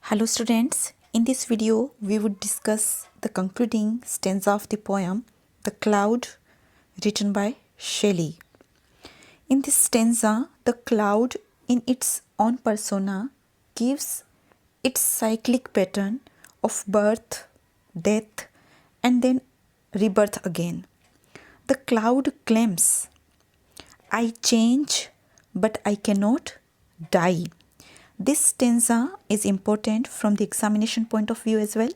Hello students, in this video we would discuss the concluding stanza of the poem The Cloud written by Shelley. In this stanza, the cloud in its own persona gives its cyclic pattern of birth, death and then rebirth again. The cloud claims, I change but I cannot die. This stanza is important from the examination point of view as well,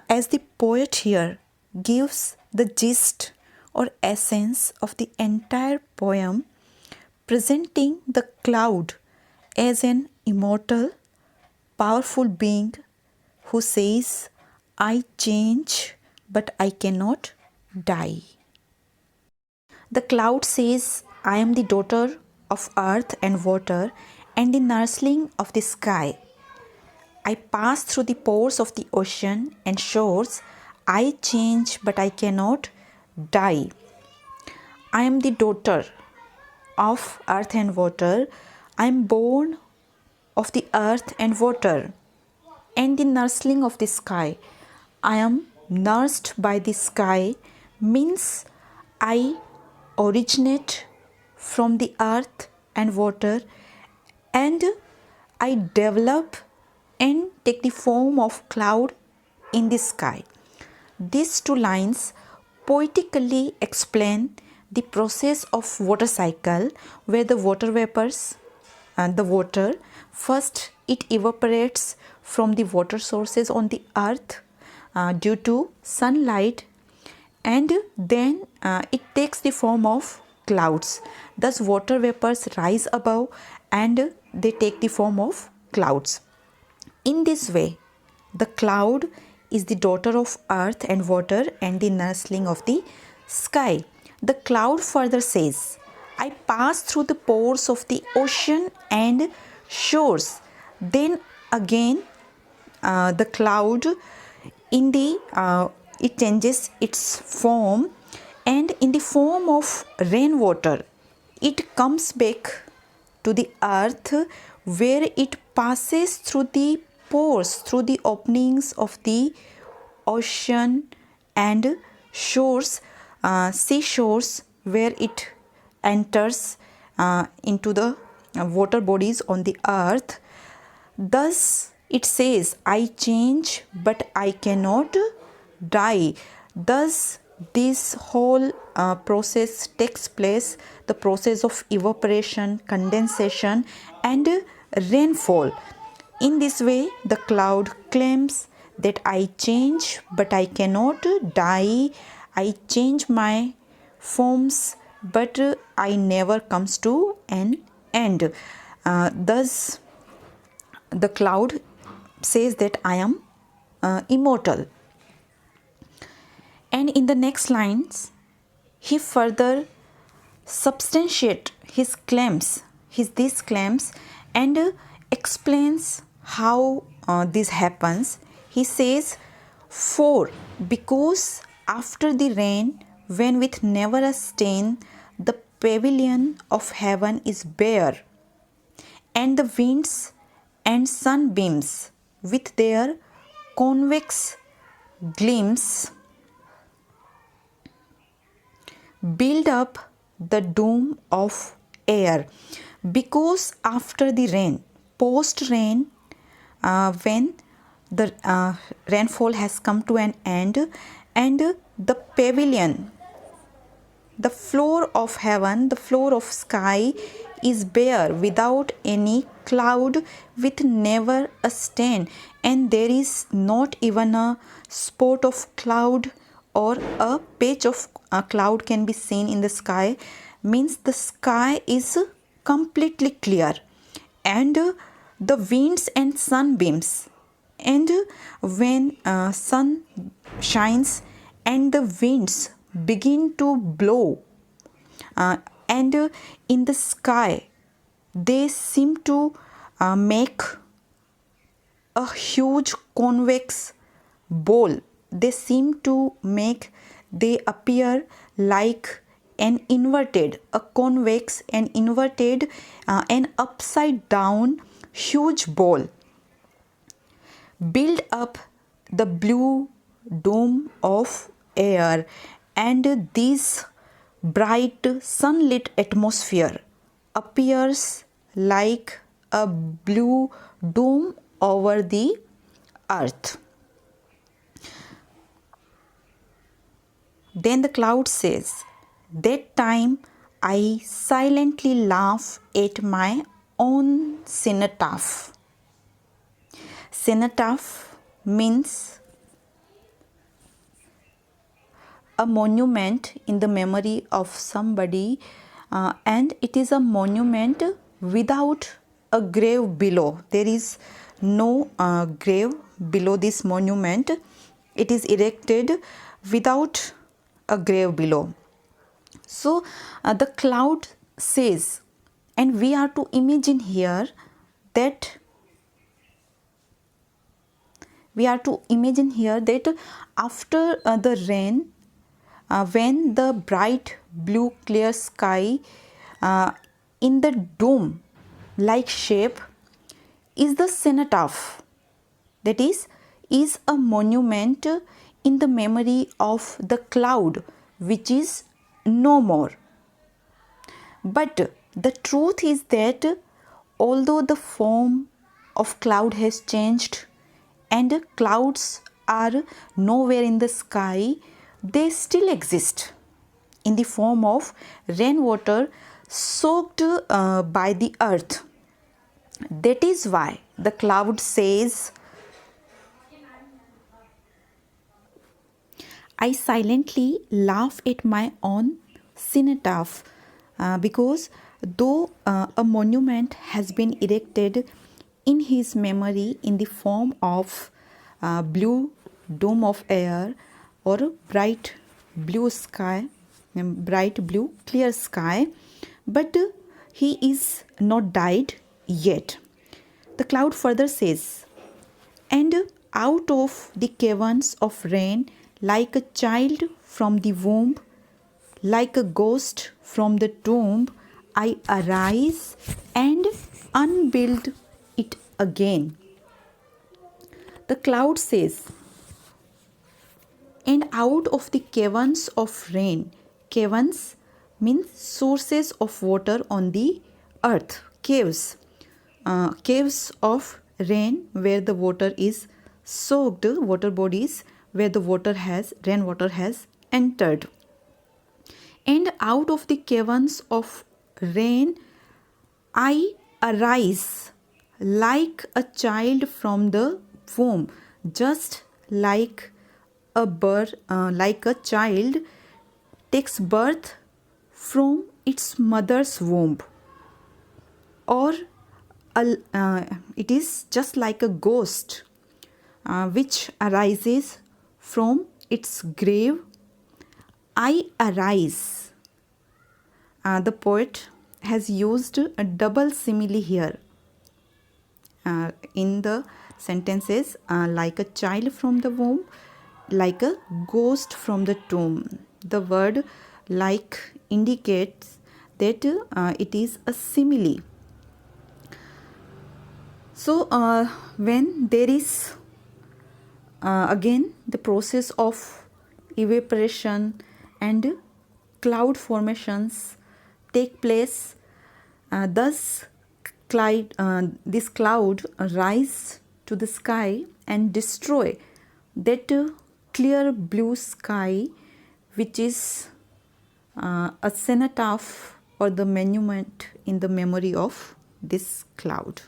as the poet here gives the gist or essence of the entire poem, presenting the cloud as an immortal, powerful being who says, I change but I cannot die. The cloud says, I am the daughter of earth and water and the nursling of the sky. I pass through the pores of the ocean and shores. I change but I cannot die. I am the daughter of earth and water. I am born of the earth and water and the nursling of the sky. I am nursed by the sky means I originate from the earth and water and I develop and take the form of cloud in the sky. These two lines poetically explain the process of water cycle, where the water vapors and the water first it evaporates from the water sources on the earth due to sunlight, and then it takes the form of clouds. Thus water vapors rise above and they take the form of clouds. In this way, the cloud is the daughter of earth and water and the nursling of the sky. The cloud further says, I pass through the pores of the ocean and shores. Then again, the cloud in the it changes its form, and in the form of rainwater it comes back to the earth, where it passes through the pores, through the openings of the ocean and shores, seashores, where it enters into the water bodies on the earth. Thus it says, I change but I cannot die. Thus this whole process takes place, the process of evaporation, condensation and rainfall. In this way, the cloud claims that I change but I cannot die. I change my forms but I never comes to an end. Thus the cloud says that I am immortal. And in the next lines, he further substantiates his claims, these claims, and explains how this happens. He says, for because after the rain, when with never a stain, the pavilion of heaven is bare, and the winds and sunbeams with their convex gleams build up the dome of air. Because after the rain, post rain, when the rainfall has come to an end and the pavilion, the floor of heaven, the floor of sky is bare without any cloud, with never a stain, and there is not even a spot of cloud or a patch of cloud can be seen in the sky, means the sky is completely clear, and the winds and sunbeams, and when sun shines and the winds begin to blow, and in the sky they seem to make a huge convex bowl. They seem to make, they appear like an inverted, a convex, an inverted, an upside down huge ball. build up the blue dome of air, and this bright sunlit atmosphere appears like a blue dome over the earth. Then the cloud says, that time I silently laugh at my own cenotaph. Cenotaph means a monument in the memory of somebody, and it is a monument without a grave below. There is no grave below this monument. It is erected without a grave below. So the cloud says, and we are to imagine here that after the rain, when the bright blue clear sky in the dome like shape is the cenotaph, that is a monument in the memory of the cloud which is no more. But the truth is that although the form of cloud has changed and clouds are nowhere in the sky, they still exist in the form of rainwater soaked by the earth. That is why the cloud says, I silently laugh at my own cenotaph, because though a monument has been erected in his memory in the form of blue dome of air or bright blue sky, bright blue clear sky, but he is not died yet. The cloud further says, and out of the caverns of rain, like a child from the womb, like a ghost from the tomb, I arise and unbuild it again. The cloud says, and out of the caverns of rain, caverns means sources of water on the earth, caves, caves of rain where the water is soaked, water bodies where the rainwater has entered. And out of the caverns of rain, I arise like a child from the womb, just like like a child takes birth from its mother's womb, or it is just like a ghost which arises from its grave. I arise. The poet has used a double simile here in the sentences, like a child from the womb, like a ghost from the tomb. The word like indicates that it is a simile. So when there is again the process of evaporation and cloud formations take place, thus this cloud rise to the sky and destroy that clear blue sky which is a cenotaph or the monument in the memory of this cloud.